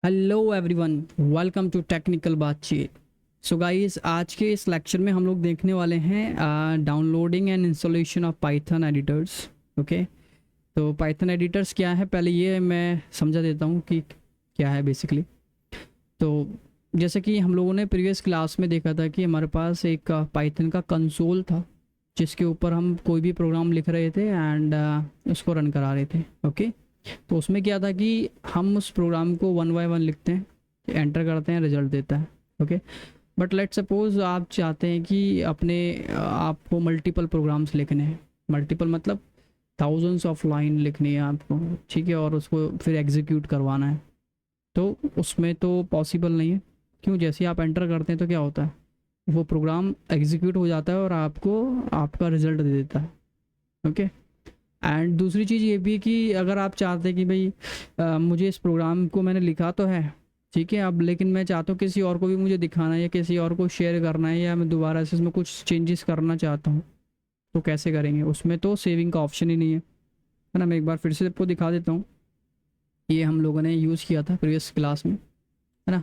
Hello everyone, welcome to technical बातचीत। So guys, आज के इस लेक्चर में हम लोग देखने वाले हैं downloading and installation of Python editors. Okay, तो पाइथन एडिटर्स क्या है, पहले ये मैं समझा देता हूँ कि क्या है बेसिकली। तो जैसे कि हम लोगों ने प्रीवियस क्लास में देखा था कि हमारे पास एक पाइथन का कंसोल था जिसके ऊपर हम कोई भी प्रोग्राम लिख रहे थे एंड उसको रन करा रहे थे। ओके, तो उसमें क्या था कि हम उस प्रोग्राम को वन बाय वन लिखते हैं, एंटर करते हैं, रिजल्ट देता है। ओके, बट लेट सपोज आप चाहते हैं कि अपने आपको मल्टीपल प्रोग्राम्स लिखने हैं। मल्टीपल मतलब थाउजेंड्स ऑफ लाइन लिखनी है आपको, ठीक है, और उसको फिर एग्जीक्यूट करवाना है। तो उसमें तो पॉसिबल नहीं है। क्यों? जैसे ही आप एंटर करते हैं तो क्या होता है, वो प्रोग्राम एग्जीक्यूट हो जाता है और आपको आपका रिजल्ट दे देता है। ओके, एंड दूसरी चीज़ ये भी कि अगर आप चाहते हैं कि भाई मुझे इस प्रोग्राम को मैंने लिखा तो है, ठीक है, अब लेकिन मैं चाहता हूँ किसी और को भी मुझे दिखाना है या किसी और को शेयर करना है या मैं दोबारा से इसमें कुछ चेंजेस करना चाहता हूँ, तो कैसे करेंगे? उसमें तो सेविंग का ऑप्शन ही नहीं है ना। मैं एक बार फिर से आपको दिखा देता हूँ। ये हम लोगों ने यूज़ किया था प्रीवियस क्लास में, है ना।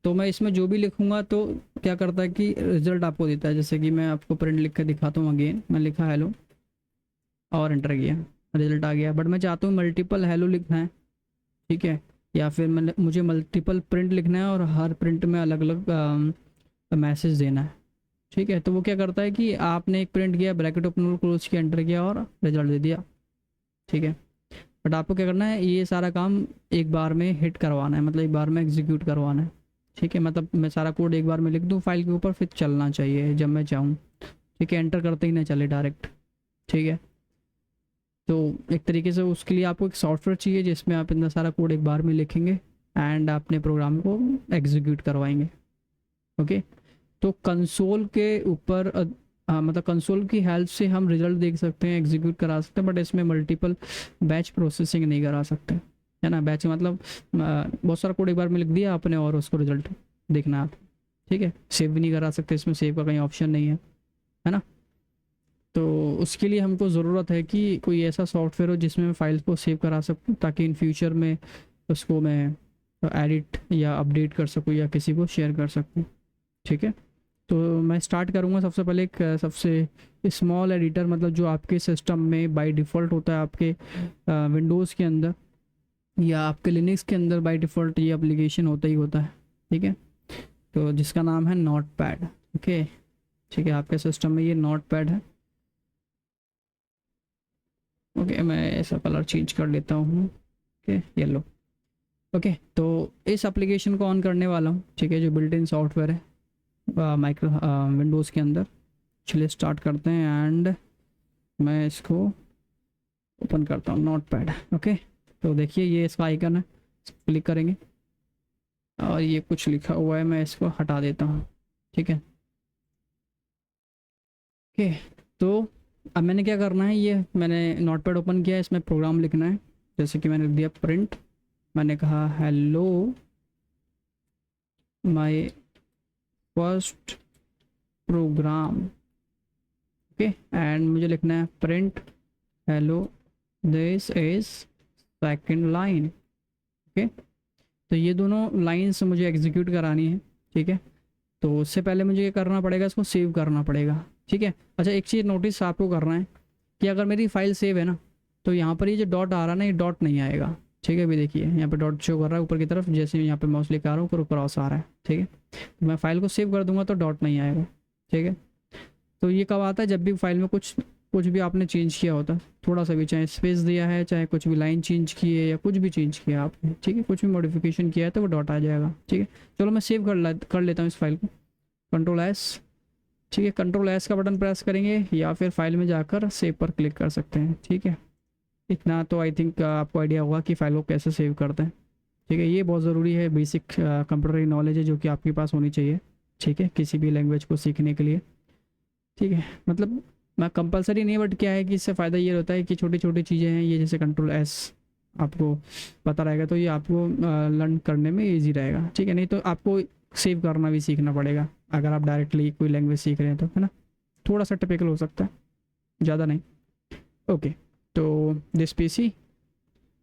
तो मैं इसमें जो भी लिखूंगा तो क्या करता है कि रिजल्ट आपको देता है। जैसे कि मैं आपको प्रिंट लिख कर दिखाता हूँ। अगेन मैं लिखा हेलो और एंटर किया, रिजल्ट आ गया। बट मैं चाहता हूँ मल्टीपल हेलो लिखना है, ठीक है, या फिर मैंने मुझे मल्टीपल प्रिंट लिखना है और हर प्रिंट में अलग अलग मैसेज देना है, ठीक है। तो वो क्या करता है कि आपने एक प्रिंट किया, ब्रैकेट ओपन और क्लोज किया, एंटर किया और रिजल्ट दे दिया, ठीक है। बट आपको क्या करना है, ये सारा काम एक बार में हिट करवाना है, मतलब एक बार में एग्जीक्यूट करवाना है, ठीक है। मतलब मैं सारा कोड एक बार में लिख दूँ फाइल के ऊपर, फिर चलना चाहिए जब मैं चाहूँ, ठीक है, एंटर करते ही ना चले डायरेक्ट, ठीक है। तो एक तरीके से उसके लिए आपको एक सॉफ्टवेयर चाहिए जिसमें आप इतना सारा कोड एक बार में लिखेंगे एंड अपने प्रोग्राम को एग्जीक्यूट करवाएंगे। ओके, तो कंसोल के ऊपर मतलब कंसोल की हेल्प से हम रिजल्ट देख सकते हैं, एग्जीक्यूट करा सकते हैं, बट इसमें मल्टीपल बैच प्रोसेसिंग नहीं करा सकते, है ना। बैच मतलब बहुत सारा कोड एक बार में लिख दिया आपने और उसको रिजल्ट देखना है आप, ठीक है। सेव भी नहीं करा सकते, इसमें सेव का कहीं ऑप्शन नहीं है ना। तो उसके लिए हमको ज़रूरत है कि कोई ऐसा सॉफ्टवेयर हो जिसमें मैं फाइल्स को सेव करा सकूँ, ताकि इन फ्यूचर में उसको मैं एडिट या अपडेट कर सकूँ या किसी को शेयर कर सकूँ, ठीक है। तो मैं स्टार्ट करूँगा सबसे पहले एक सबसे स्मॉल एडिटर, मतलब जो आपके सिस्टम में बाय डिफ़ॉल्ट होता है, आपके विंडोज़ के अंदर या आपके लिनक्स के अंदर बाय डिफ़ॉल्ट ये एप्लीकेशन होता ही होता है, ठीक है। तो जिसका नाम है नोट पैड। ओके, ठीक है, आपके सिस्टम में ये नोट पैड है। ओके, मैं ऐसा कलर चेंज कर लेता हूँ, ओके, येलो। ओके, तो इस एप्लीकेशन को ऑन करने वाला हूँ, ठीक है, जो बिल्ट इन सॉफ्टवेयर है माइक्रो विंडोज़ के अंदर। चलिए स्टार्ट करते हैं एंड मैं इसको ओपन करता हूँ, नोट पैड। ओके, तो देखिए ये इसका आइकन है, क्लिक करेंगे और ये कुछ लिखा हुआ है, मैं इसको हटा देता हूँ, ठीक है। ओके, तो अब मैंने क्या करना है, ये मैंने नोट पैड ओपन किया है, इसमें प्रोग्राम लिखना है। जैसे कि मैंने लिख दिया प्रिंट, मैंने कहा hello my first program, okay, and मुझे लिखना है print hello this is second line. Okay, तो ये दोनों लाइंस मुझे एग्जीक्यूट करानी है, ठीक है। तो उससे पहले मुझे ये करना पड़ेगा, इसको सेव करना पड़ेगा, ठीक है। अच्छा, एक चीज़ नोटिस आपको करना है कि अगर मेरी फाइल सेव है ना, तो यहाँ पर ये जो डॉट आ रहा है ना, ये डॉट नहीं आएगा, ठीक है। अभी देखिए यहाँ पे डॉट शो कर रहा है ऊपर की तरफ, जैसे यहाँ पे माउस लेकर आ रहा हूँ ऊपर क्रॉस आ रहा है, ठीक है। तो मैं फाइल को सेव कर दूंगा तो डॉट नहीं आएगा, ठीक है। तो ये कब आता है, जब भी फाइल में कुछ कुछ भी आपने चेंज किया होता है, थोड़ा सा भी, चाहे स्पेस दिया है, चाहे कुछ भी लाइन चेंज की है या कुछ भी चेंज किया आपने, ठीक है, कुछ भी मॉडिफिकेशन किया है तो वो डॉट आ जाएगा, ठीक है। चलो मैं सेव कर लेता हूँ इस फाइल को, कंट्रोल एस, ठीक है। कंट्रोल एस का बटन प्रेस करेंगे या फिर फाइल में जाकर सेव पर क्लिक कर सकते हैं, ठीक है। इतना तो आई थिंक आपको आइडिया होगा कि फाइल को कैसे सेव करते हैं, ठीक है। ये बहुत ज़रूरी है, बेसिक कंप्यूटर नॉलेज है जो कि आपके पास होनी चाहिए, ठीक है, किसी भी लैंग्वेज को सीखने के लिए, ठीक है। मतलब मैं कंपलसरी नहीं, बट क्या है कि इससे फ़ायदा ये होता है कि छोटी छोटी चीज़ें हैं ये, जैसे कंट्रोल एस आपको पता रहेगा तो ये आपको लर्न करने में ईजी रहेगा, ठीक है। नहीं तो आपको सेव करना भी सीखना पड़ेगा अगर आप डायरेक्टली कोई लैंग्वेज सीख रहे हैं तो, है ना। थोड़ा सा टिपिकल हो सकता है, ज़्यादा नहीं। ओके, तो दिस पीसी,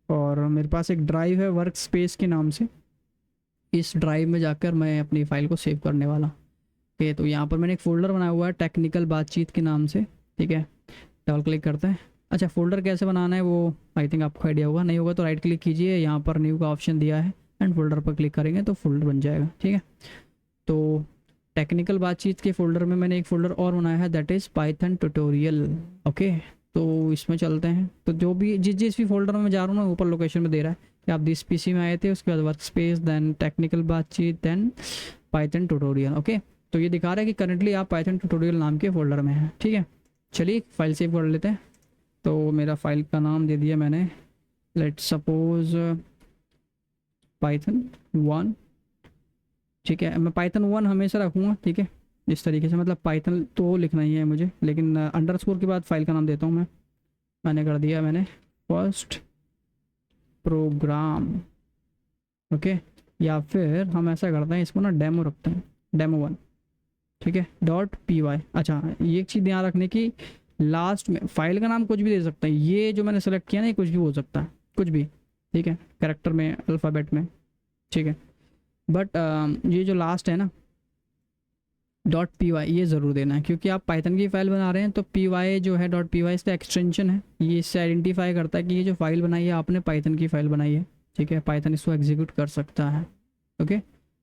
और मेरे पास एक ड्राइव है वर्क स्पेस के नाम से, इस ड्राइव में जाकर मैं अपनी फ़ाइल को सेव करने वाला। ओके, तो यहाँ पर मैंने एक फ़ोल्डर बनाया हुआ है टेक्निकल बातचीत के नाम से, ठीक है। डबल क्लिक करते हैं। अच्छा, फ़ोल्डर कैसे बनाना है वो आई थिंक आपको आइडिया होगा, नहीं होगा तो राइट क्लिक कीजिए, यहाँ पर न्यू का ऑप्शन दिया है एंड फोल्डर पर क्लिक करेंगे तो फोल्डर बन जाएगा, ठीक है। तो टेक्निकल बातचीत के फोल्डर में मैंने एक फ़ोल्डर और बनाया है, that is Python tutorial. Okay, तो इसमें चलते हैं। तो जो भी जिस भी फोल्डर में मैं जा रहा हूँ ना, ऊपर लोकेशन में दे रहा है कि आप दिस पीसी में आए थे, उसके बाद वर्क स्पेस, देन टेक्निकल बातचीत, देन पाइथन ट्यूटोरियल। ओके, तो ये दिखा रहा है कि करंटली आप पाइथन ट्यूटोरियल नाम के फोल्डर में हैं, ठीक है। चलिए फाइल सेव कर लेते हैं। तो मेरा फाइल का नाम दे दिया मैंने, लेट्स सपोज पाइथन 1, ठीक है। मैं पाइथन 1 हमेशा रखूँगा, ठीक है, इस तरीके से, मतलब पाइथन तो लिखना ही है मुझे, लेकिन अंडरस्कोर के बाद फाइल का नाम देता हूँ मैं। मैंने कर दिया मैंने फर्स्ट प्रोग्राम। ओके, या फिर हम ऐसा करते हैं, इसको ना डेमो रखते हैं, डेमो 1, ठीक है, .py। अच्छा, ये एक चीज़ ध्यान रखने की, लास्ट में फाइल का नाम कुछ भी दे सकते हैं। ये जो मैंने सेलेक्ट किया ना, ये कुछ भी हो सकता है, कुछ भी, ठीक है, कैरेक्टर में, अल्फ़ाबेट में, ठीक है। बट ये जो लास्ट है ना .py, ये ज़रूर देना है, क्योंकि आप पाइथन की फ़ाइल बना रहे हैं तो py जो है .py इसका एक्सटेंशन है, ये इससे आइडेंटिफाई करता है कि ये जो फाइल बनाई है आपने पाइथन की फ़ाइल बनाई है, ठीक है। पाइथन इसको एग्जीक्यूट कर सकता है। ओके,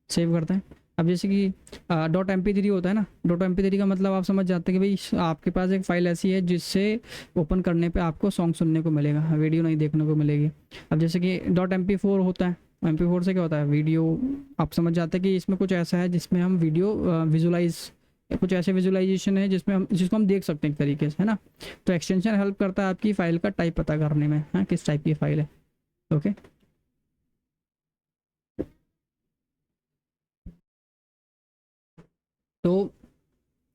सेव करते हैं। अब जैसे कि .mp3 होता है ना, .mp3 का मतलब आप समझ जाते हैं कि भाई आपके पास एक फ़ाइल ऐसी है जिससे ओपन करने पे आपको सॉन्ग सुनने को मिलेगा, वीडियो नहीं देखने को मिलेगी। अब जैसे कि .mp4 होता है, MP4 से क्या होता है, वीडियो। आप समझ जाते हैं कि इसमें कुछ ऐसा है जिसमें हम वीडियो विजुलाइज, कुछ ऐसे विजुलाइजेशन है जिसमें हम, जिसको हम देख सकते हैं एक तरीके से, है ना। तो एक्सटेंशन हेल्प करता है आपकी फ़ाइल का टाइप पता करने में, हाँ, किस टाइप की फ़ाइल है। ओके, तो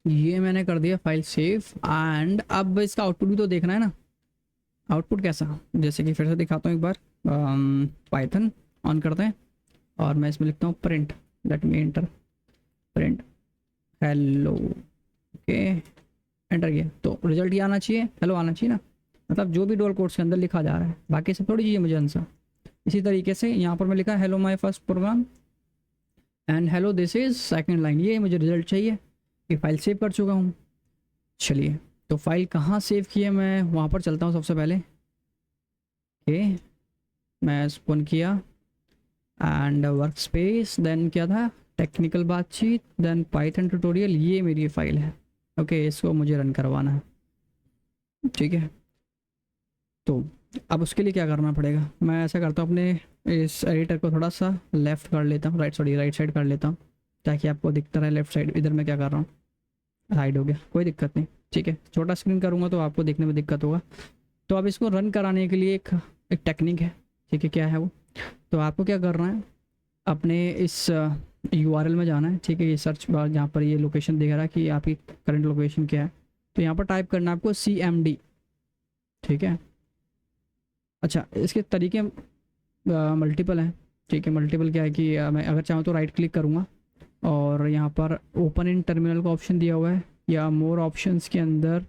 ये मैंने कर दिया फाइल सेव, एंड अब इसका आउटपुट भी तो देखना है ना। आउटपुट कैसा, जैसे कि फिर से दिखाता हूँ एक बार। पाइथन ऑन करते हैं और मैं इसमें लिखता हूँ print, let me enter, print hello. Okay, enter किया तो रिजल्ट ये आना चाहिए, हेलो आना चाहिए ना, मतलब जो भी डबल कोट्स के अंदर लिखा जा रहा है, बाकी सब थोड़ी चाहिए मुझे आंसर। इसी तरीके से यहाँ पर मैं लिखा hello my first program and hello this is second line, ये मुझे रिजल्ट चाहिए। ये फाइल सेव कर चुका हूँ। चलिए, तो फाइल कहाँ सेव की है, मैं वहाँ पर चलता हूँ सबसे पहले। ओके, मैं ओपन किया एंड वर्क स्पेस, देन क्या था, टेक्निकल बातचीत, देन पाइथन ट्यूटोरियल, ये मेरी फाइल है। ओके, इसको मुझे रन करवाना है, ठीक है। तो अब उसके लिए क्या करना पड़ेगा, मैं ऐसा करता हूँ, अपने इस एडिटर को थोड़ा सा लेफ़्ट कर लेता हूँ, राइट साइड कर लेता हूँ, ताकि आपको दिखता रहे लेफ़्ट साइड। इधर मैं क्या कर रहा हूँ, हाइड हो गया, कोई दिक्कत नहीं, ठीक है। छोटा स्क्रीन करूँगा तो आपको देखने में दिक्कत होगा। तो अब इसको रन कराने के लिए एक टेक्निक है, ठीक है। क्या है वो, तो आपको क्या करना है, अपने इस URL में जाना है, ठीक है। ये सर्च बार जहाँ पर ये लोकेशन दिख रहा है कि आपकी करंट लोकेशन क्या है, तो यहाँ पर टाइप करना है आपको CMD, ठीक है। अच्छा, इसके तरीके मल्टीपल हैं, ठीक है। मल्टीपल क्या है कि मैं अगर चाहूँ तो राइट क्लिक करूँगा और यहाँ पर ओपन इन टर्मिनल का ऑप्शन दिया हुआ है, या मोर ऑप्शंस के अंदर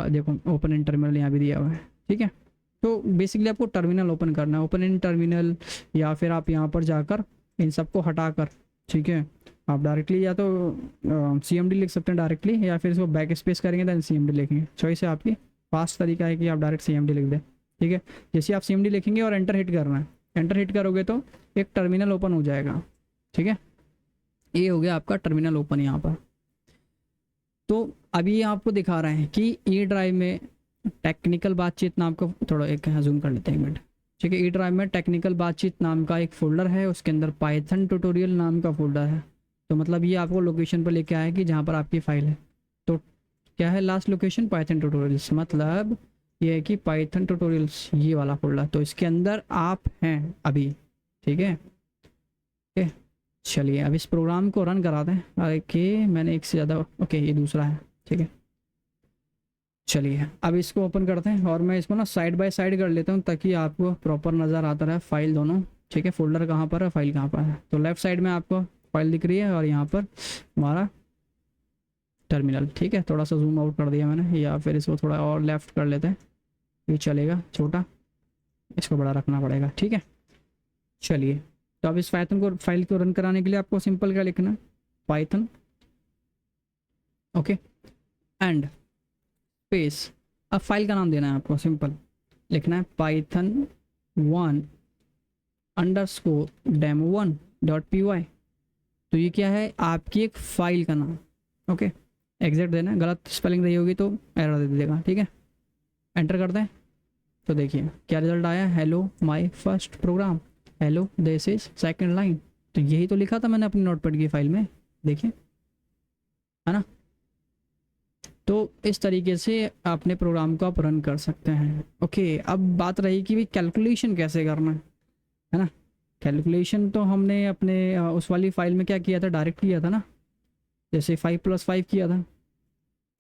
देखो ओपन इन टर्मिनल यहाँ भी दिया हुआ है, ठीक है। तो बेसिकली आपको टर्मिनल ओपन करना है, ओपन इन टर्मिनल, या फिर आप यहाँ पर जाकर इन सबको हटाकर, ठीक है, आप डायरेक्टली या तो CMD लिख सकते हैं डायरेक्टली, या फिर इसको बैक स्पेस करेंगे दैन CMD लिखेंगे। चॉइस है आपकी, फास्ट तरीका है कि आप डायरेक्ट CMD लिख दें, ठीक है। जैसे आप CMD लिखेंगे और एंटर हिट करना है, एंटर हिट करोगे तो एक टर्मिनल ओपन हो जाएगा, ठीक है। ये हो गया आपका टर्मिनल ओपन यहाँ पर। तो अभी आपको दिखा रहे हैं कि ई ड्राइव में टेक्निकल बातचीत नाम का, थोड़ा एक जूम कर लेते हैं एक मिनट, ठीक है। ई ड्राइव में टेक्निकल बातचीत नाम का एक फ़ोल्डर है, उसके अंदर पाइथन ट्यूटोरियल नाम का फ़ोल्डर है। तो मतलब ये आपको लोकेशन पर लेके आएगी जहाँ पर आपकी फ़ाइल है। तो क्या है लास्ट लोकेशन, पाइथन ट्यूटोरियल्स, मतलब ये है कि पाइथन ट्यूटोरियल्स ये वाला फ़ोल्डर, तो इसके अंदर आप हैं अभी, ठीक है। ओके, चलिए अब इस प्रोग्राम को रन कराते हैं। ओके, मैंने एक से ज़्यादा, ओके ये दूसरा है, ठीक है। चलिए अब इसको ओपन करते हैं और मैं इसको ना साइड बाय साइड कर लेता हूँ ताकि आपको प्रॉपर नज़र आता रहे फाइल दोनों, ठीक है। फोल्डर कहाँ पर है, फाइल कहाँ पर है, तो लेफ़्ट साइड में आपको फाइल दिख रही है और यहाँ पर हमारा टर्मिनल, ठीक है। थोड़ा सा जूम आउट कर दिया मैंने, या फिर इसको थोड़ा और लेफ़्ट कर लेते हैं, ये चलेगा, छोटा इसको बड़ा रखना पड़ेगा, ठीक है। चलिए तो अब इस पाइथन को फाइल को रन कराने के लिए आपको सिंपल क्या लिखना है, पाइथन, ओके, एंड स्पेस, अब फाइल का नाम देना है आपको, सिंपल लिखना है python1_demo1.py। तो ये क्या है, आपकी एक फाइल का नाम, ओके। एग्जिट देना है, गलत स्पेलिंग रही होगी तो एरर दे देगा, ठीक है। एंटर करते हैं तो देखिए क्या रिजल्ट आया, hello my first program, hello this is second line. तो यही तो लिखा था मैंने अपनी नोटपैड की फाइल में, देखिए, है ना। तो इस तरीके से अपने प्रोग्राम को आप रन कर सकते हैं, ओके। अब बात रही कि भाई कैलकुलेशन कैसे करना है ना। कैलकुलेशन तो हमने अपने उस वाली फाइल में क्या किया था, डायरेक्ट किया था ना, जैसे 5+5 किया था,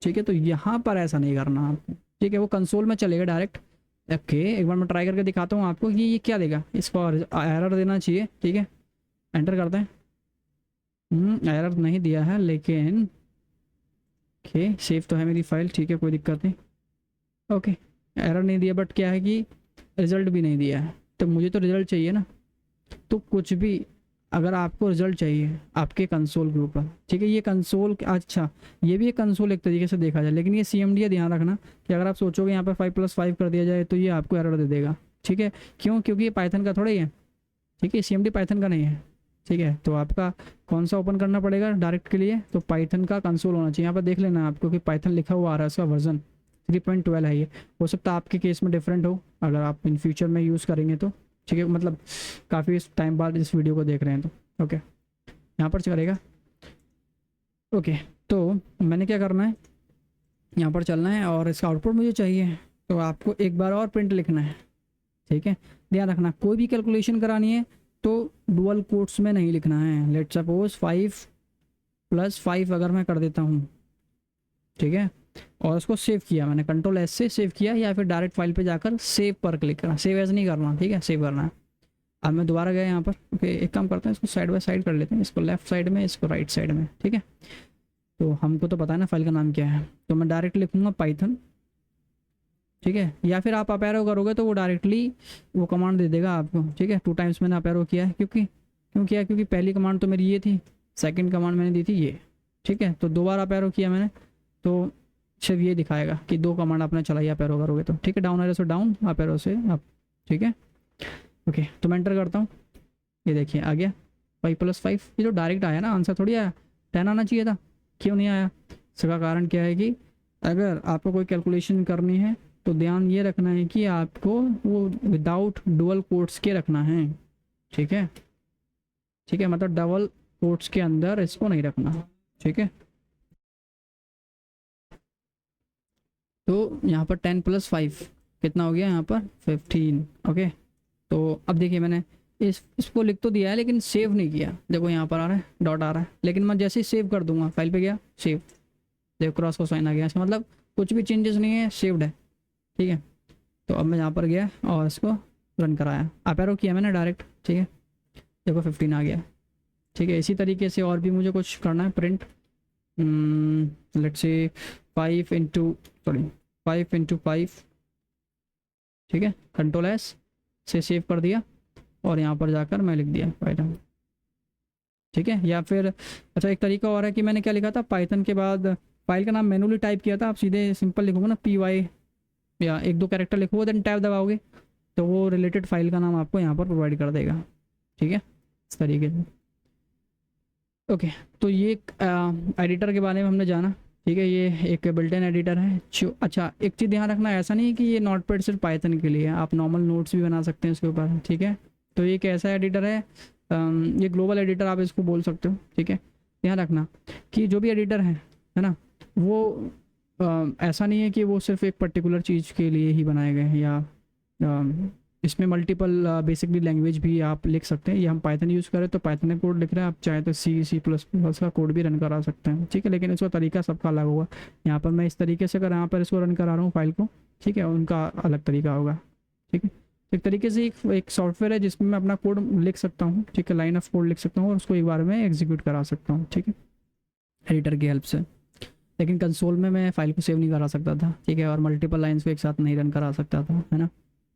ठीक है। तो यहाँ पर ऐसा नहीं करना आपको, ठीक है। वो कंसोल में चलेगा डायरेक्ट, ओके। एक बार मैं ट्राई करके दिखाता हूँ आपको कि ये क्या देगा, इसको एरर देना चाहिए, ठीक है। एंटर करते हैं, एरर नहीं दिया है लेकिन, ओके, सेव तो है मेरी फाइल, ठीक है, कोई दिक्कत नहीं, ओके। एरर नहीं दिया बट क्या है कि रिजल्ट भी नहीं दिया है, तो मुझे तो रिजल्ट चाहिए ना। तो कुछ भी, अगर आपको रिजल्ट चाहिए आपके कंसोल के ऊपर, ठीक है, ये कंसोल, अच्छा, ये भी एक कंसोल एक तरीके से देखा जाए, लेकिन ये CMD है, ध्यान रखना कि अगर आप सोचोगे यहाँ पर 5+5 कर दिया जाए तो ये आपको एरर दे देगा, ठीक है। क्यों, क्योंकि ये पाइथन का थोड़ा ही है, ठीक है, CMD पाइथन का नहीं है, ठीक है। तो आपका कौन सा ओपन करना पड़ेगा डायरेक्ट के लिए, तो पाइथन का कंसोल होना चाहिए। यहाँ पर देख लेना आपको कि पाइथन लिखा हुआ आ रहा है, उसका वर्जन 3.12 है ये। हो सकता है आपके केस में डिफरेंट हो अगर आप इन फ्यूचर में यूज़ करेंगे तो, ठीक है, मतलब काफ़ी टाइम बाद इस वीडियो को देख रहे हैं तो, ओके। यहाँ पर करेगा, ओके। तो मैंने क्या करना है, यहाँ पर चलना है और इसका आउटपुट मुझे चाहिए, तो आपको एक बार और प्रिंट लिखना है, ठीक है। ध्यान रखना कोई भी कैलकुलेशन करानी है तो डुअल कोट्स में नहीं लिखना है। लेट सपोज 5+5 अगर मैं कर देता हूँ, ठीक है, और उसको सेव किया मैंने, Ctrl+S से सेव किया, या फिर डायरेक्ट फाइल पे जाकर सेव पर क्लिक करना, सेव एज नहीं करना, ठीक है, सेव करना है। अब मैं दोबारा गया यहाँ पर, ओके। एक काम करते हैं, इसको साइड बाय साइड कर लेते हैं, इसको लेफ्ट साइड में, इसको राइट साइड में, ठीक है। तो हमको तो पता है ना फाइल का नाम क्या है, तो मैं डायरेक्ट लिखूँगा पाइथन, ठीक है। या फिर आप एरो करोगे तो वो डायरेक्टली वो कमांड दे देगा आपको, ठीक है। 2 टाइम्स मैंने एरो किया है, क्योंकि पहली कमांड तो मेरी ये थी, सेकंड कमांड मैंने दी थी ये, ठीक है। तो 2 बार आप एरो किया मैंने, तो सिर्फ ये दिखाएगा कि 2 कमांड आपने चलाई, आप एरो करोगे तो, ठीक है। डाउन एरो से डाउन, आप एरो से अप, ठीक है, ओके। तो मैं एंटर करता हूँ, ये देखिए आ गया 5+5। ये जो डायरेक्ट आया ना, आंसर थोड़ी आया, 10 आना चाहिए था, क्यों नहीं आया। इसका कारण क्या है कि अगर आपको कोई कैलकुलेशन करनी है तो ध्यान ये रखना है कि आपको वो विदाउट डुअल कोट्स के रखना है, ठीक है, ठीक है, मतलब डबल कोट्स के अंदर इसको नहीं रखना, ठीक है। तो यहाँ पर 10+5 कितना हो गया, यहाँ पर 15, ओके। तो अब देखिए मैंने इसको लिख तो दिया है लेकिन सेव नहीं किया, देखो यहाँ पर आ रहा है, डॉट आ रहा है, लेकिन मैं जैसे ही सेव कर दूंगा, फाइल पे गया, सेव, देखो क्रॉस को साइन आ गया, इसका मतलब कुछ भी चेंजेस नहीं है, सेव्ड है, ठीक है। तो अब मैं यहाँ पर गया और इसको रन कराया, आप एरो किया मैंने डायरेक्ट, ठीक है, देखो 15 आ गया, ठीक है। इसी तरीके से और भी मुझे कुछ करना है, प्रिंट, लेट्स से 5×5, ठीक है, Ctrl+S से सेव कर दिया और यहाँ पर जाकर मैं लिख दिया पाइथन, ठीक है। या फिर अच्छा एक तरीका और है कि मैंने क्या लिखा था, पाइथन के बाद फाइल का नाम मैनुअली टाइप किया था, आप सीधे सिंपल लिखोगे ना PY, या 1-2 कैरेक्टर लिखोगे, देन टैब दबाओगे तो वो रिलेटेड फाइल का नाम आपको यहाँ पर प्रोवाइड कर देगा, ठीक है, इस तरीके से, ओके। तो ये एडिटर के बारे में हमने जाना, ठीक है। ये एक बिल्ट इन एडिटर है जो, अच्छा एक चीज़ ध्यान रखना, ऐसा नहीं है कि ये नोटपैड सिर्फ पाइथन के लिए है, आप नॉर्मल नोट्स भी बना सकते हैं इसके ऊपर, ठीक है। तो ये कैसा एडिटर है, ये ग्लोबल एडिटर आप इसको बोल सकते हो, ठीक है। ध्यान रखना कि जो भी एडिटर है ना, वो ऐसा नहीं है कि वो सिर्फ एक पर्टिकुलर चीज़ के लिए ही बनाए गए हैं, या इसमें मल्टीपल बेसिकली लैंग्वेज भी आप लिख सकते हैं। ये हम पाइथन यूज़ करें तो पाइथन का कोड लिख रहे हैं, आप चाहे तो C++ का कोड भी रन करा सकते हैं, ठीक है। लेकिन इसका तरीका सबका अलग होगा, यहाँ पर मैं इस तरीके से अगर यहाँ पर इसको रन करा रहा हूँ फाइल को, ठीक है, उनका अलग तरीका होगा, ठीक है। एक तरीके से एक सॉफ्टवेयर है जिसमें मैं अपना कोड लिख सकता हूँ, ठीक है, लाइन ऑफ कोड लिख सकता हूँ और उसको एक बार में एग्जीक्यूट करा सकता हूँ, ठीक है, एडिटर की हेल्प से। लेकिन कंसोल में मैं फाइल को सेव नहीं करा सकता था, ठीक है, और मल्टीपल लाइन्स को एक साथ नहीं रन करा सकता था, है ना,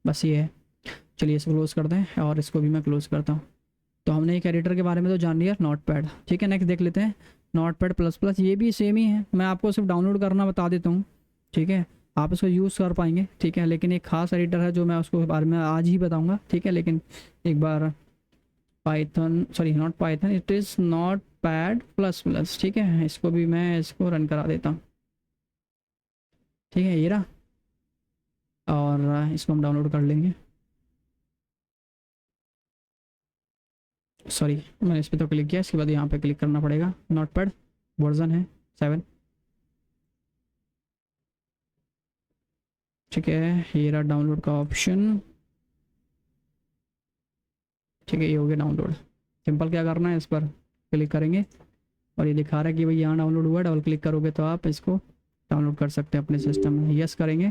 बस ये है। चलिए इसको क्लोज़ करते हैं और इसको भी मैं क्लोज़ करता हूँ। तो तो हमने एक एडिटर के बारे में तो जान लिया, नोटपैड। ठीक है, नेक्स्ट देख लेते हैं नोटपैड प्लस प्लस। ये भी सेम ही है, मैं आपको सिर्फ डाउनलोड करना बता देता हूँ। ठीक है, आप इसको यूज़ कर पाएंगे। ठीक है, लेकिन एक खास एडिटर है जो मैं उसको बारे में आज ही बताऊँगा। ठीक है, लेकिन एक बार Python, sorry not Python, it is notepad plus plus. ठीक है, इसको भी मैं इसको रन करा देता हूँ। ठीक है, ये रहा, और इसको हम डाउनलोड कर लेंगे। सॉरी, मैंने इस पर तो क्लिक किया, इसके बाद यहाँ पे क्लिक करना पड़ेगा। नोटपैड वर्जन है 7। ठीक है, ये रहा डाउनलोड का ऑप्शन। ठीक है, ये हो गया डाउनलोड। सिंपल क्या करना है, इस पर क्लिक करेंगे और ये दिखा रहा है कि भाई यहाँ डाउनलोड हुआ है। डबल क्लिक करोगे तो आप इसको डाउनलोड कर सकते हैं अपने सिस्टम में। यस करेंगे,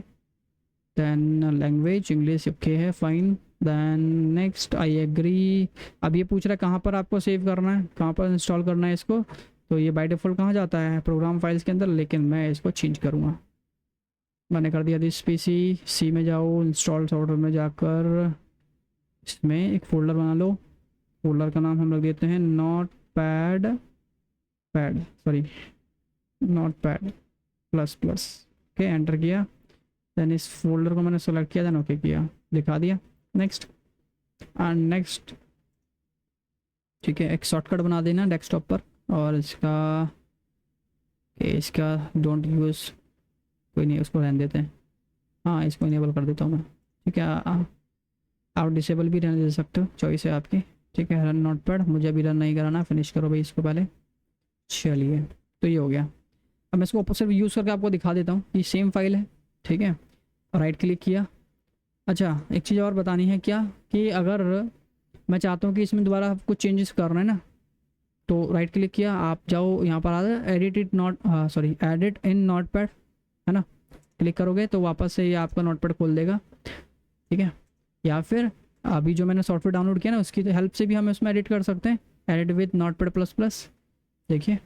देन लैंग्वेज इंग्लिश ओके है, fine. Then next I agree. अब ये पूछ रहा है कहाँ पर आपको सेव करना है, कहाँ पर इंस्टॉल करना है इसको। तो ये बाय डिफ़ॉल्ट कहाँ जाता है, प्रोग्राम फाइल्स के अंदर, लेकिन मैं इसको चेंज करूँगा। मैंने कर दिया दिस पीसी। सी में जाओ, इंस्टॉल सॉफ्टवेयर में जाकर इसमें एक फ़ोल्डर बना लो। फोल्डर का नाम हम रख देते हैं notepad plus plus. Okay, enter किया। देन इस फोल्डर को मैंने सेलेक्ट किया, देन ओके किया, दिखा दिया। Next and next. ठीक है, एक शॉर्टकट बना देना डेस्कटॉप पर, और इसका डोंट यूज़, कोई नहीं, उसको रहने देते हैं। हाँ, इसको इनेबल कर देता हूँ मैं। ठीक है, आप डिसेबल भी रहने दे सकते हो, चॉइस है आपकी। ठीक है, रन नोटपैड, मुझे अभी रन नहीं कराना, फिनिश करो भाई इसको पहले। चलिए, तो ये हो गया। अब मैं इसको सिर्फ यूज़ करके आपको दिखा देता हूँ, ये सेम फाइल है। ठीक है, राइट क्लिक किया। अच्छा, एक चीज़ और बतानी है क्या, कि अगर मैं चाहता हूँ कि इसमें दोबारा कुछ चेंजेस करना है ना, तो राइट क्लिक किया, आप जाओ यहाँ पर आ जाए एडिट इन नोटपैड, है ना। क्लिक करोगे तो वापस से ये आपका नोटपैड खोल देगा। ठीक है, या फिर अभी जो मैंने सॉफ्टवेयर डाउनलोड किया ना, उसकी हेल्प से भी हम इसमें एडिट कर सकते हैं, edit with notepad plus plus. देखिए,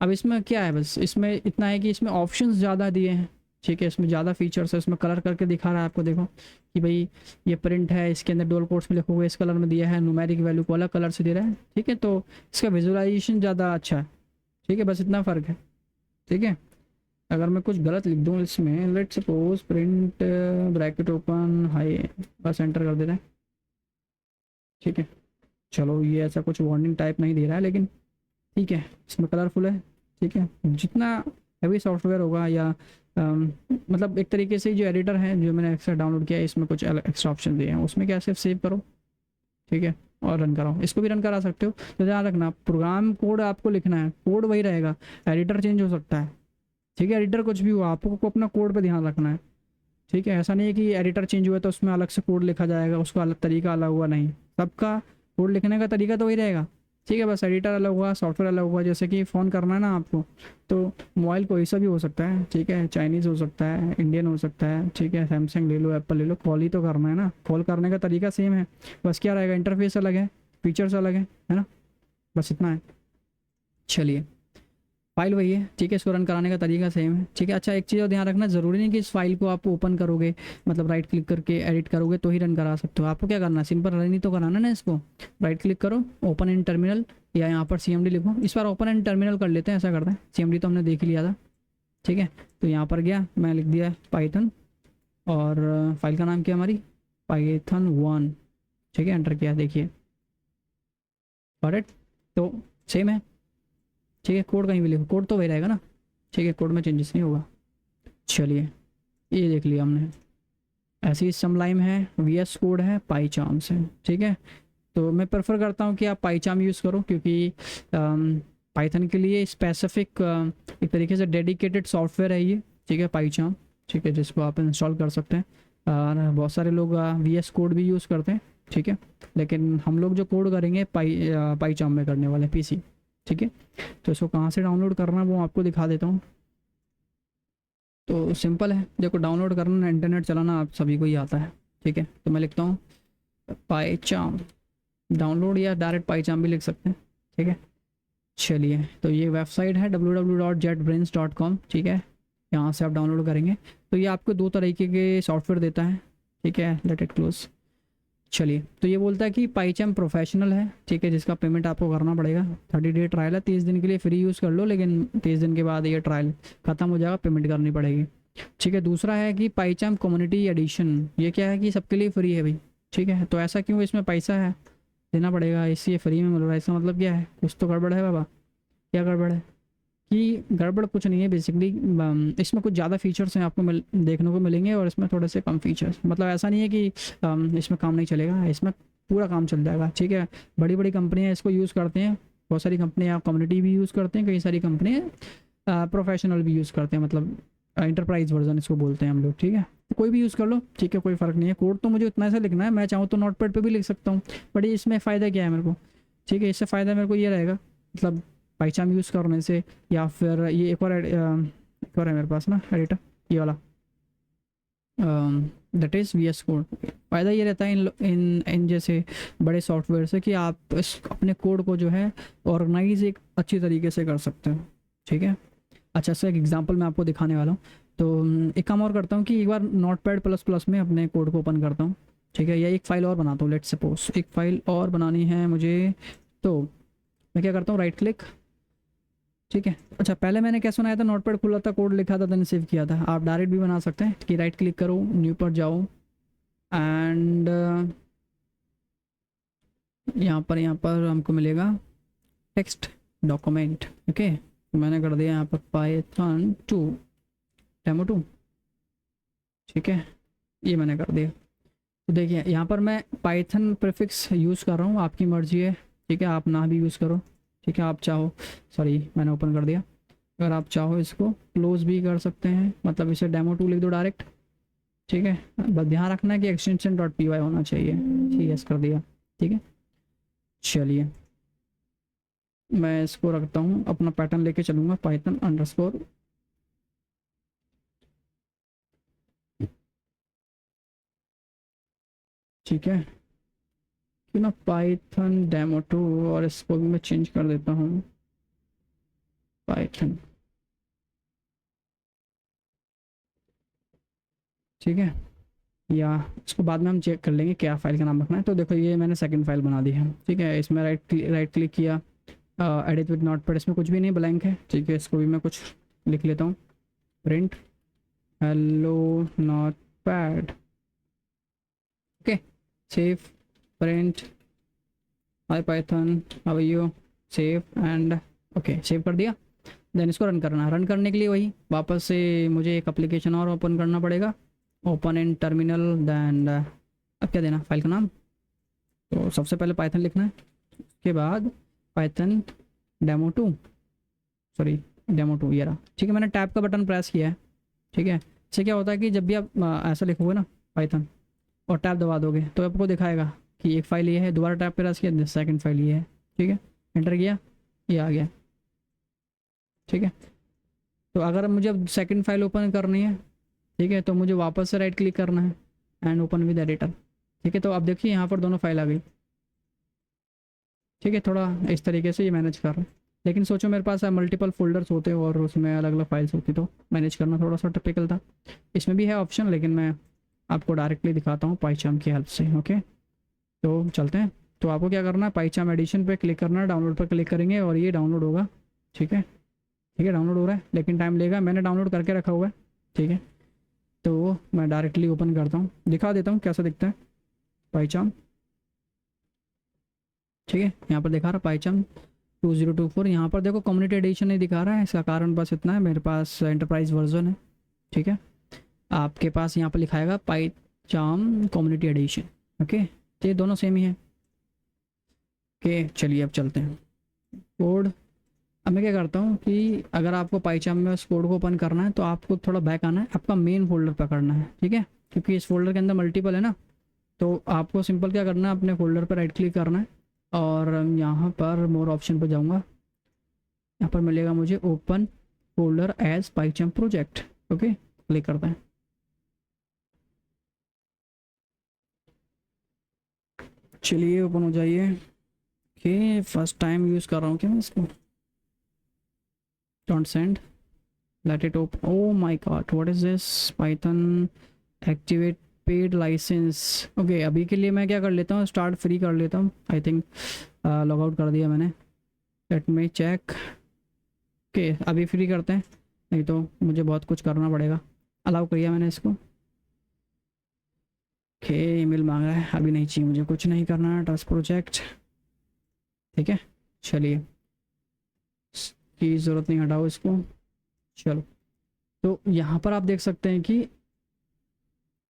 अब इसमें क्या है, बस इसमें इतना है कि इसमें ऑप्शंस ज़्यादा दिए हैं। ठीक है, इसमें ज़्यादा फीचर्स है, इसमें कलर करके दिखा रहा है आपको, देखो कि भाई ये प्रिंट है, इसके अंदर डबल कोट्स में लिखोगे इस कलर में दिया है, न्यूमेरिक वैल्यू को अलग कलर से दे रहा है। ठीक है, तो इसका विजुअलाइजेशन ज़्यादा अच्छा है। ठीक है, बस इतना फ़र्क है। ठीक है, अगर मैं कुछ गलत लिख दूँ इसमें, let suppose print bracket open high, बस एंटर कर देते हैं। ठीक है, चलो, ये ऐसा कुछ वार्निंग टाइप नहीं दे रहा है, लेकिन ठीक है, इसमें कलरफुल है। ठीक है, जितना हैवी सॉफ्टवेयर होगा या मतलब एक तरीके से जो एडिटर है जो मैंने एक्स्ट्रा डाउनलोड किया है, इसमें कुछ एक्स्ट्रा ऑप्शन दिए हैं, उसमें क्या सिर्फ सेव करो। ठीक है, और रन कराओ, इसको भी रन करा सकते हो। तो ध्यान रखना, प्रोग्राम कोड आपको लिखना है, कोड वही रहेगा, एडिटर चेंज हो सकता है। ठीक है, एडिटर कुछ भी हुआ, आपको अपना कोड पे ध्यान रखना है। ठीक है, ऐसा नहीं है कि एडिटर चेंज हुआ तो उसमें अलग से कोड लिखा जाएगा, उसका अलग तरीका अलग हुआ, नहीं, सबका कोड लिखने का तरीका तो वही रहेगा। ठीक है, बस एडिटर अलग हुआ, सॉफ्टवेयर अलग हुआ। जैसे कि फ़ोन करना है ना आपको, तो मोबाइल कोई सा भी हो सकता है। ठीक है, चाइनीज़ हो सकता है, इंडियन हो सकता है। ठीक है, सैमसंग ले लो, एप्पल ले लो, कॉल ही तो करना है ना, कॉल करने का तरीका सेम है, बस क्या रहेगा, इंटरफेस अलग है, फीचर्स अलग है ना, बस इतना है। चलिए, फाइल वही है। ठीक है, इसको रन कराने का तरीका सेम है। ठीक है, अच्छा, एक चीज़ और ध्यान रखना, ज़रूरी नहीं कि इस फाइल को आप ओपन करोगे, मतलब राइट क्लिक करके एडिट करोगे तो ही रन करा सकते हो। आपको क्या करना है, सिंपल रन ही तो कराना ना इसको। राइट क्लिक करो, ओपन इन टर्मिनल, या यहाँ पर CMD लिखो। इस बार ओपन इन टर्मिनल कर लेते हैं, ऐसा करते हैं, CMD तो हमने देख ही लिया था। ठीक है, तो यहाँ पर गया, मैं लिख दिया पाइथन, और फाइल का नाम क्या हमारी, python1। ठीक है, एंटर किया, देखिए करेक्ट, तो सेम है। ठीक है, कोड कहीं भी लिखो, कोड तो वही रहेगा ना। ठीक है, कोड में चेंजेस नहीं होगा। चलिए, ये देख लिया हमने। ऐसी समलाइम है, VS कोड है, पाईचार्म्स है। ठीक है, तो मैं प्रेफर करता हूँ कि आप पाईचार्म यूज़ करो, क्योंकि पाइथन के लिए स्पेसिफिक एक तरीके से डेडिकेटेड सॉफ्टवेयर है ये। ठीक है, पाईचार्म। ठीक है, जिसको आप इंस्टॉल कर सकते हैं, और बहुत सारे लोग VS कोड भी यूज़ करते हैं। ठीक है, लेकिन हम लोग जो कोड करेंगे पाईचार्म में करने वाले PC। ठीक है, तो इसको कहाँ से डाउनलोड करना है वो आपको दिखा देता हूँ। तो सिंपल है, देखो, डाउनलोड करना, इंटरनेट चलाना आप सभी को ही आता है। ठीक है, तो मैं लिखता हूँ पाईचार्म डाउनलोड, या डायरेक्ट पाईचार्म भी लिख सकते हैं। ठीक है, चलिए, तो ये वेबसाइट है www.jetbrains.com। ठीक है, यहाँ से आप डाउनलोड करेंगे तो ये आपको 2 तरीके के सॉफ्टवेयर देता है। ठीक है, लेट इट क्लोज। चलिए, तो ये बोलता है कि पाइचम प्रोफेशनल है, ठीक है, जिसका पेमेंट आपको करना पड़ेगा। 30 डे ट्रायल है, 30 दिन के लिए फ्री यूज़ कर लो, लेकिन 30 दिन के बाद ये ट्रायल ख़त्म हो जाएगा, पेमेंट करनी पड़ेगी। ठीक है, दूसरा है कि पाइचम कम्युनिटी एडिशन, ये क्या है कि सबके लिए फ्री है भाई। ठीक है, तो ऐसा क्यों, इसमें पैसा है, देना पड़ेगा, इसलिए फ्री में मिल रहा है, इसका मतलब क्या है, कुछ तो गड़बड़ है बाबा। क्या गड़बड़ है? कि गड़बड़ कुछ नहीं है बेसिकली, इसमें कुछ ज़्यादा फीचर्स हैं आपको देखने को मिलेंगे, और इसमें थोड़े से कम फीचर्स, मतलब ऐसा नहीं है कि इसमें काम नहीं चलेगा, इसमें पूरा काम चल जाएगा। ठीक है, बड़ी बड़ी कंपनियां इसको यूज़ करते हैं, बहुत सारी कंपनियां कम्युनिटी भी यूज़ करते हैं, कई सारी कंपनियां प्रोफेशनल भी यूज़ करते हैं, मतलब इंटरप्राइज वर्जन इसको बोलते हैं हम लोग। ठीक है, तो कोई भी यूज़ कर लो, ठीक है, कोई फ़र्क नहीं है। कोड तो मुझे उतना सा लिखना है, मैं चाहूँ तो नोटपैड पे भी लिख सकता हूँ, बट इसमें फ़ायदा क्या है मेरे को? ठीक है, इससे फ़ायदा मेरे को ये रहेगा, मतलब पाइचाम यूज़ करने से, या फिर ये एक और है मेरे पास ना एडिटर, ये वाला, दैट इज़ VS कोड। फ़ायदा ये रहता है इन जैसे बड़े सॉफ्टवेयर से कि आप अपने कोड को जो है ऑर्गेनाइज एक अच्छी तरीके से कर सकते हो। ठीक है, अच्छा सा एक एग्जांपल मैं आपको दिखाने वाला हूँ। तो एक काम और करता हूँ कि एक बार नोटपैड प्लस प्लस में अपने कोड को ओपन करता हूँ। ठीक है, या एक फ़ाइल और बनाता हूँ, लेट्स सपोज एक फ़ाइल और बनानी है मुझे, तो मैं क्या करता हूँ, राइट क्लिक। ठीक है, अच्छा पहले मैंने कैसे बनाया था, नोटपैड खुला था, कोड लिखा था, देन सेव किया था। आप डायरेक्ट भी बना सकते हैं कि राइट क्लिक करो, न्यू पर जाओ, एंड यहाँ पर हमको मिलेगा टेक्स्ट डॉक्यूमेंट। ओके, तो मैंने कर दिया यहाँ पर पाइथन 2 डेमो 2। ठीक है, ये मैंने कर दिया। तो देखिए यहाँ पर मैं पाइथन प्रीफिक्स यूज़ कर रहा हूँ, आपकी मर्जी है। ठीक है, आप ना भी यूज़ करो। ठीक है, आप चाहो, सॉरी मैंने ओपन कर दिया, अगर आप चाहो इसको क्लोज भी कर सकते हैं, मतलब इसे डेमो 2 लिख दो डायरेक्ट। ठीक है, बस ध्यान रखना है कि एक्सटेंशन .py होना चाहिए। ठीक है, यस कर दिया। ठीक है, चलिए मैं इसको रखता हूँ, अपना पैटर्न लेके चलूँगा, पाइथन अंडरस्कोर। ठीक है, कि ना पाइथन डेमो 2, और इसको भी मैं चेंज कर देता हूँ पाइथन। ठीक है, या इसको बाद में हम चेक कर लेंगे क्या फ़ाइल का नाम रखना है। तो देखो ये मैंने सेकंड फाइल बना दी है। ठीक है, इसमें राइट क्लिक किया, एडिट विद नोटपैड, इसमें कुछ भी नहीं, ब्लैंक है। ठीक है, इसको भी मैं कुछ लिख लेता हूँ, print hello notepad. Okay, save, print hi Python how are you, save and okay, save कर दिया। देन इसको रन करना है। रन करने के लिए वही वापस से मुझे एक एप्लीकेशन और ओपन करना पड़ेगा, ओपन इन टर्मिनल, देन अब क्या देना, फाइल का नाम, तो सबसे पहले पाइथन लिखना है, उसके बाद पाइथन डेमो 2, सॉरी डेमो 2 ये रहा। ठीक है, मैंने टैब का बटन प्रेस किया है। ठीक है, इससे क्या होता है कि जब भी आप ऐसा लिखोगे ना पाइथन और टैब दबा दोगे तो आपको दिखाएगा कि एक फाइल ये है, दोबारा टैब प्रेस किया, सेकंड फाइल ये है। ठीक है, एंटर किया, ये आ गया। ठीक है, तो अगर मुझे अब सेकंड फाइल ओपन करनी है, ठीक है, तो मुझे वापस से राइट क्लिक करना है एंड ओपन विद एडिटर। ठीक है, तो अब देखिए यहाँ पर दोनों फाइल आ गई। ठीक है, थोड़ा इस तरीके से ये मैनेज कर रहा है, लेकिन सोचो मेरे पास मल्टीपल फोल्डर्स होते और उसमें अलग अलग फाइल्स होती तो मैनेज करना थोड़ा सा टिपिकल था। इसमें भी है ऑप्शन, लेकिन मैं आपको डायरेक्टली दिखाता हूँ पाइचाम की हेल्प से। ओके, तो चलते हैं। तो आपको क्या करना है, पाइचाम एडिशन पे क्लिक करना है, डाउनलोड पर क्लिक करेंगे और ये डाउनलोड होगा। ठीक है, ठीक है, डाउनलोड हो रहा है लेकिन टाइम लेगा, मैंने डाउनलोड करके रखा हुआ है। ठीक है, तो मैं डायरेक्टली ओपन करता हूँ, दिखा देता हूँ कैसा दिखता है पाइचाम। ठीक है, यहाँ पर दिखा रहा पाइचाम 2024, यहाँ पर देखो कम्युनिटी एडिशन नहीं दिखा रहा है, इसका कारण बस इतना है, मेरे पास एंटरप्राइज वर्जन है। ठीक है, आपके पास यहाँ पर लिखाएगा पाइचाम कम्युनिटी एडिशन। ओके, तो ये दोनों सेम ही है। ओके, चलिए अब चलते हैं कोड। अब मैं क्या करता हूँ कि अगर आपको पाइचाम में उस कोड को ओपन करना है तो आपको थोड़ा बैक आना है, आपका मेन फोल्डर पकड़ना है। ठीक है, क्योंकि इस फोल्डर के अंदर मल्टीपल है ना, तो आपको सिंपल क्या करना है, अपने फोल्डर पर राइट क्लिक करना है और यहाँ पर मोर ऑप्शन पर जाऊँगा, यहाँ पर मिलेगा मुझे open folder as PyCharm project. Okay, click करते हैं। चलिए ओपन हो जाइए। ओके, फर्स्ट टाइम यूज़ कर रहा हूँ क्या मैं इसको, don't send, let it open, oh my god, what is this, python activate paid licence. Okay, अभी के लिए मैं क्या कर लेता हूँ, स्टार्ट फ्री कर लेता हूँ। आई थिंक लॉग आउट कर दिया मैंने। Let me check. ओके, अभी फ्री करते हैं, नहीं तो मुझे बहुत कुछ करना पड़ेगा। अलाउ करिए मैंने इसको। ओके, ईमेल मांग रहा है, अभी नहीं चाहिए मुझे, कुछ नहीं करना है। ट्रस्ट प्रोजेक्ट, ठीक है, चलिए की ज़रूरत नहीं, हटाओ इसको। चलो, तो यहाँ पर आप देख सकते हैं कि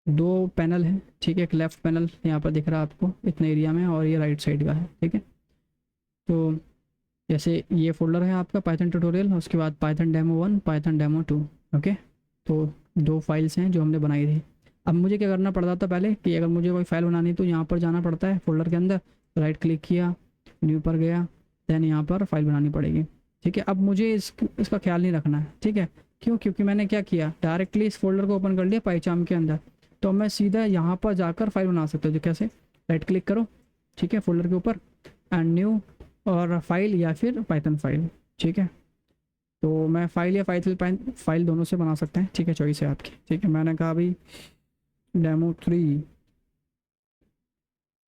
दो पैनल है, ठीक है। एक लेफ्ट पैनल यहाँ पर दिख रहा है आपको इतने एरिया में, और ये राइट साइड का है, ठीक है। तो जैसे ये फोल्डर है आपका पाइथन ट्यूटोरियल, उसके बाद Python demo 1, Python demo 2। Okay, तो दो फाइल्स हैं जो हमने बनाई थी। अब मुझे क्या करना पड़ता था पहले, कि अगर मुझे कोई फाइल बनानी तो यहाँ पर जाना पड़ता है फोल्डर के अंदर, राइट क्लिक किया, न्यू पर गया, दैन यहाँ पर फाइल बनानी पड़ेगी, ठीक है। अब मुझे इसका ख्याल नहीं रखना है, ठीक है। क्यों? क्योंकि मैंने क्या किया, डायरेक्टली इस फोल्डर को ओपन कर लिया पाइचाम के अंदर, तो मैं सीधा यहाँ पर जाकर फाइल बना सकता हूँ। जो कैसे, राइट क्लिक करो, ठीक है, फोल्डर के ऊपर, एंड न्यू, और फाइल या फिर पाइथन फाइल, ठीक है। तो मैं फाइल या फाइल दोनों से बना सकते हैं, ठीक है, चॉइस है आपकी, ठीक है। मैंने कहा अभी डेमो 3,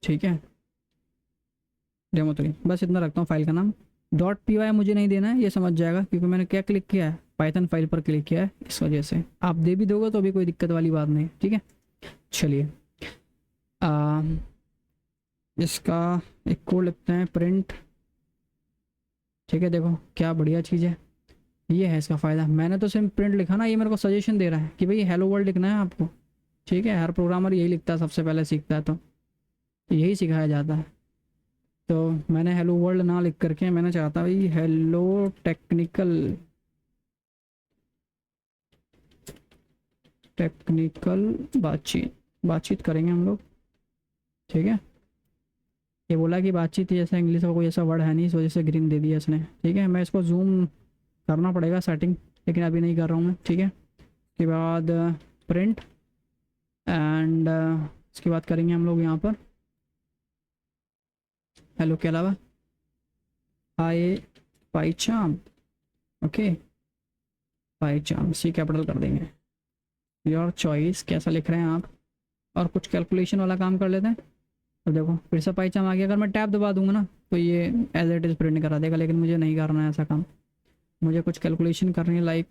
ठीक है, डेमो 3 बस इतना रखता हूँ फाइल का नाम। .py मुझे नहीं देना है, ये समझ जाएगा, क्योंकि मैंने क्या क्लिक किया है, पाइथन फाइल पर क्लिक किया है, इस वजह से। आप दे भी दोगे तो अभी कोई दिक्कत वाली बात नहीं, ठीक है। चलिए, इसका एक कोड लिखते हैं, प्रिंट, ठीक है। देखो क्या बढ़िया चीज़ है, ये है इसका फ़ायदा। मैंने तो सिर्फ प्रिंट लिखा ना, ये मेरे को सजेशन दे रहा है कि भाई हेलो वर्ल्ड लिखना है आपको, ठीक है। हर प्रोग्रामर यही लिखता है, सबसे पहले सीखता है तो यही सिखाया जाता है। तो मैंने हेलो वर्ल्ड ना लिख करके मैंने चाहता भाई हेलो टेक्निकल बातचीत करेंगे हम लोग, ठीक है। ये बोला कि बातचीत, जैसा इंग्लिश का कोई ऐसा वर्ड है नहीं, इस वजह से ग्रीन दे दिया इसने, ठीक है। मैं इसको जूम करना पड़ेगा सेटिंग, लेकिन अभी नहीं कर रहा हूँ मैं, ठीक है। उसके बाद प्रिंट, एंड उसके बाद करेंगे हम लोग यहाँ पर हेलो के अलावा हाय पाइचाम, ओके, पाइचाम सी कैपिटल कर देंगे। योर चॉइस, कैसा लिख रहे हैं आप। और कुछ कैलकुलेशन वाला काम कर लेते हैं। अब देखो फिर से पाइचाम आ गया, अगर मैं टैब दबा दूंगा ना तो ये एज इट इज़ प्रिंट करा देगा, लेकिन मुझे नहीं करना है ऐसा काम। मुझे कुछ कैलकुलेशन करनी है, लाइक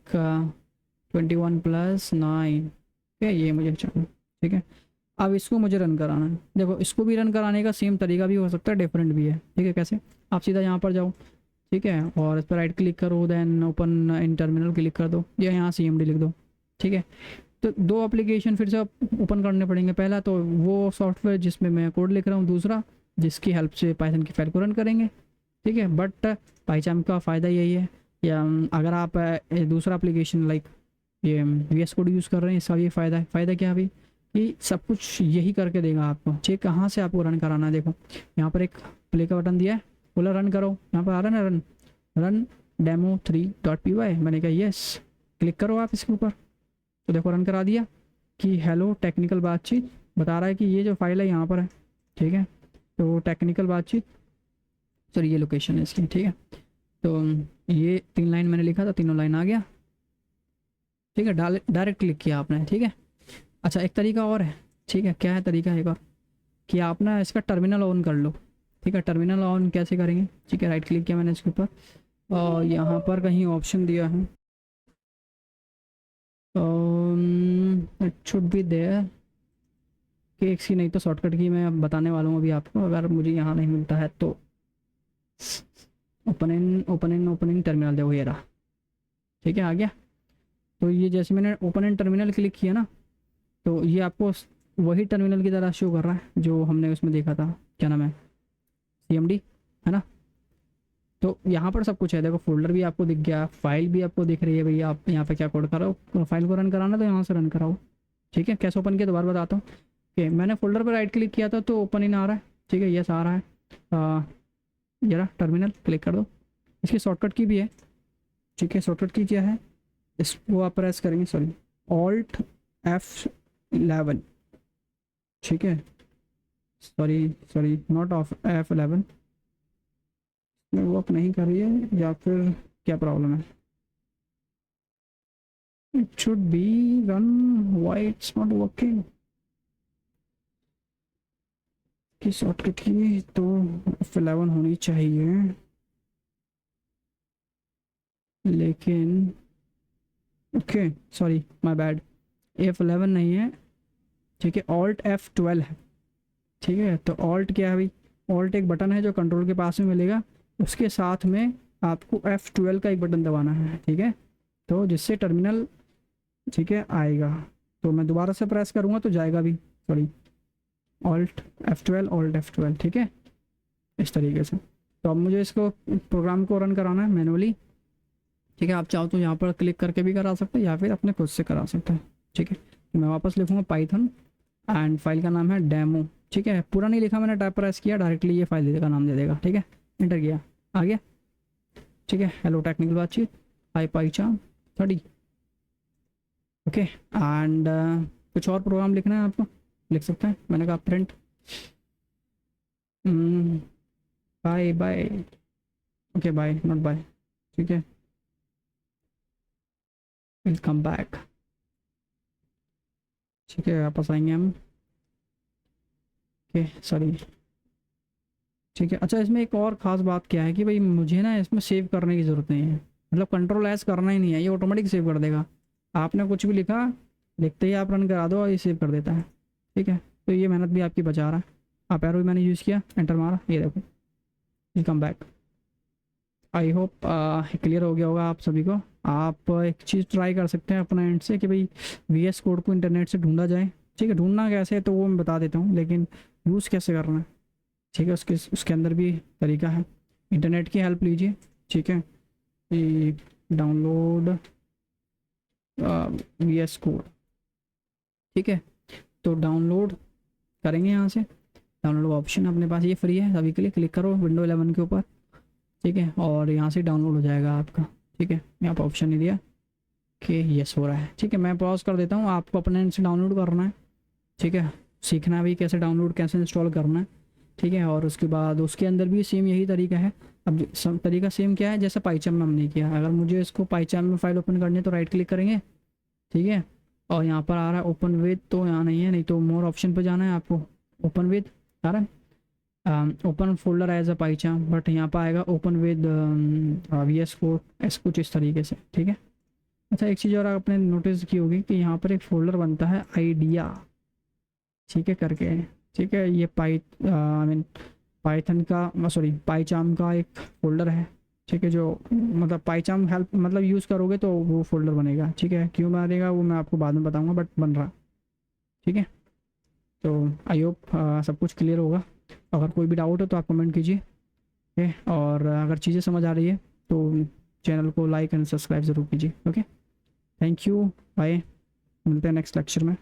21 + 9, ठीक है, ये मुझे चाहिए, ठीक है। अब इसको मुझे रन कराना है। देखो इसको भी रन कराने का सेम तरीका भी हो सकता है, डिफरेंट भी है, ठीक है। कैसे, आप सीधा यहाँ पर जाओ, ठीक है, और इस पर राइट क्लिक करो, then open in terminal click कर दो, या यहाँ CMD लिख दो, ठीक है। तो दो एप्लीकेशन फिर से ओपन करने पड़ेंगे। पहला तो वो सॉफ्टवेयर जिसमें मैं कोड लिख रहा हूँ, दूसरा जिसकी हेल्प से पाइथन की फाइल को रन करेंगे, ठीक है। बट पाइचाम का फ़ायदा यही है, या अगर आप दूसरा एप्लीकेशन लाइक ये VS कोड यूज़ कर रहे हैं, इसका ये फ़ायदा है। फ़ायदा क्या है अभी, कि सब कुछ यही करके देगा आपको, ठीक। कहाँ से आपको रन कराना है, देखो यहाँ पर एक प्ले का बटन दिया है, बोला रन करो, यहाँ पर आ रहा है ना रन डेमो 3.py, मैंने कहा यस, क्लिक करो आप इसके ऊपर, तो देखो रन करा दिया कि हेलो टेक्निकल बातचीत, बता रहा है कि ये जो फाइल है यहाँ पर है, ठीक है। तो टेक्निकल बातचीत, सॉरी ये लोकेशन है इसकी, ठीक है। तो ये 3 लाइन मैंने लिखा था, तीनों लाइन आ गया, ठीक है। डायरेक्ट क्लिक किया आपने, ठीक है। अच्छा एक तरीका और है, ठीक है, क्या है तरीका एक और, कि आप ना इसका टर्मिनल ऑन कर लो, ठीक है। टर्मिनल ऑन कैसे करेंगे, ठीक है, राइट क्लिक किया मैंने इसके ऊपर, और यहाँ पर कहीं ऑप्शन दिया है, इट शुड बी देयर, कि एक सी नहीं तो शॉर्टकट की मैं बताने वाला हूँ अभी आपको, अगर मुझे यहाँ नहीं मिलता है तो। ओपन इन टर्मिनल, देखो ये रहा, ठीक है, आ गया। तो ये जैसे मैंने ओपन इन टर्मिनल क्लिक किया ना, तो ये आपको वही टर्मिनल की तरह शो कर रहा है जो हमने उसमें देखा था, क्या नाम है, CMD, है ना। तो यहाँ पर सब कुछ है, देखो फोल्डर भी आपको दिख गया, फाइल भी आपको दिख रही है, भैया आप यहाँ पे क्या कोड कराओ, फाइल को रन कराना तो यहाँ से रन कराओ, ठीक है। कैसे ओपन किया दोबारा बताता हूँ, कि मैंने फोल्डर पर राइट क्लिक किया था तो ओपन इन आ रहा है, ठीक है, यस आ रहा है। ये रहा टर्मिनल, क्लिक कर दो। इसकी शॉर्टकट की भी है, ठीक है। शॉर्टकट की क्या है, इसको आप प्रेस करेंगे, सॉरी Alt F11, ठीक है, sorry not of F11, work नहीं कर रही है या फिर क्या प्रॉब्लम है, it should be run, why it's not working, की शॉर्टकट की तो F11 होनी चाहिए, लेकिन okay sorry my bad, F11 नहीं है, ठीक है, ऑल्ट F12 है। ठीक है, तो ऑल्ट क्या है भाई, ऑल्ट एक बटन है जो कंट्रोल के पास में मिलेगा, उसके साथ में आपको F12 का एक बटन दबाना है। ठीक है, तो जिससे टर्मिनल, ठीक है, आएगा। तो मैं दोबारा से प्रेस करूँगा तो जाएगा भी, sorry, alt F12, alt F12, ठीक है, इस तरीके से। तो अब मुझे इसको प्रोग्राम को रन कराना है मैनुअली। ठीक है, आप चाहो तो यहाँ पर क्लिक करके भी करा सकते हैं या फिर अपने खुद से करा सकते हैं। ठीक है, तो मैं वापस लिखूँगा पाइथन एंड फाइल का नाम है डेमो। ठीक है, पूरा नहीं लिखा मैंने, टैब प्रेस किया, डायरेक्टली ये फाइल का नाम दे देगा। ठीक है, एंटर किया, आ गया। ठीक है, हेलो टेक्निकल बातचीत, हाई पाईचान 30। ओके, एंड कुछ और प्रोग्राम लिखना है आपको, लिख सकते हैं। मैंने कहा print bye bye, okay bye not bye, ठीक है, विल कम बैक। ठीक है, वापस आएंगे हम। ओके सॉरी, ठीक है। अच्छा, इसमें एक और ख़ास बात क्या है कि भाई मुझे ना इसमें सेव करने की ज़रूरत नहीं है, मतलब कंट्रोल एस करना ही नहीं है, ये ऑटोमेटिक सेव कर देगा। आपने कुछ भी लिखा, लिखते ही आप रन करा दो और ये सेव कर देता है। ठीक है, तो ये मेहनत भी आपकी बचा रहा है। आप एरो भी मैंने यूज़ किया, एंटर मारा, ये देखो, welcome back. I hope clear हो गया होगा आप सभी को। आप एक चीज़ ट्राई कर सकते हैं अपना एंड से कि भाई VS कोड को इंटरनेट से ढूंढा जाए। ठीक है, ढूंढना कैसे तो वो मैं बता देता हूँ, लेकिन यूज़ कैसे करना है, ठीक है, उसके अंदर भी तरीका है। इंटरनेट की हेल्प लीजिए। ठीक है, डाउनलोड VS कोड। ठीक है, तो डाउनलोड करेंगे यहाँ से, डाउनलोड ऑप्शन अपने पास ये फ्री है अभी के लिए, क्लिक करो विंडो 11 के ऊपर। ठीक है, और यहाँ से डाउनलोड हो जाएगा आपका। ठीक है, यहाँ पर ऑप्शन नहीं दिया कि यस हो रहा है। ठीक है, मैं पॉज कर देता हूँ, आपको अपने एंड से डाउनलोड करना है। ठीक है, सीखना भी कैसे डाउनलोड, कैसे इंस्टॉल करना है। ठीक है, और उसके बाद उसके अंदर भी सेम यही तरीका है। अब सब तरीका सेम क्या है, जैसे पाइचाम में हमने किया। अगर मुझे इसको पाइचाम में फाइल ओपन करनी है तो राइट क्लिक करेंगे। ठीक है, और यहाँ पर आ रहा है ओपन विद, तो यहाँ नहीं है, नहीं तो मोर ऑप्शन पर जाना है आपको। ओपन विद आ रहा है, open folder as a PyCharm, but यहाँ पर आएगा ओपन विद VS कोड, ऐसा कुछ इस तरीके से। ठीक है, अच्छा एक चीज़ और आपने नोटिस की होगी कि यहाँ पर एक फ़ोल्डर बनता है आइडिया, ठीक है, करके। ठीक है, ये आई मीन पाइथन का, सॉरी पाइचाम का एक फ़ोल्डर है। ठीक है, जो मतलब पाइचाम हेल्प मतलब यूज़ करोगे तो वो फ़ोल्डर बनेगा। ठीक है, क्यों बनेगा वो मैं आपको बाद में बताऊँगा, बट बन रहा। ठीक है, तो आई होप सब कुछ क्लियर होगा। अगर कोई भी डाउट हो तो आप कमेंट कीजिए। ओके, और अगर चीज़ें समझ आ रही है तो चैनल को लाइक एंड सब्सक्राइब ज़रूर कीजिए। ओके, थैंक यू, बाय, मिलते हैं नेक्स्ट लेक्चर में।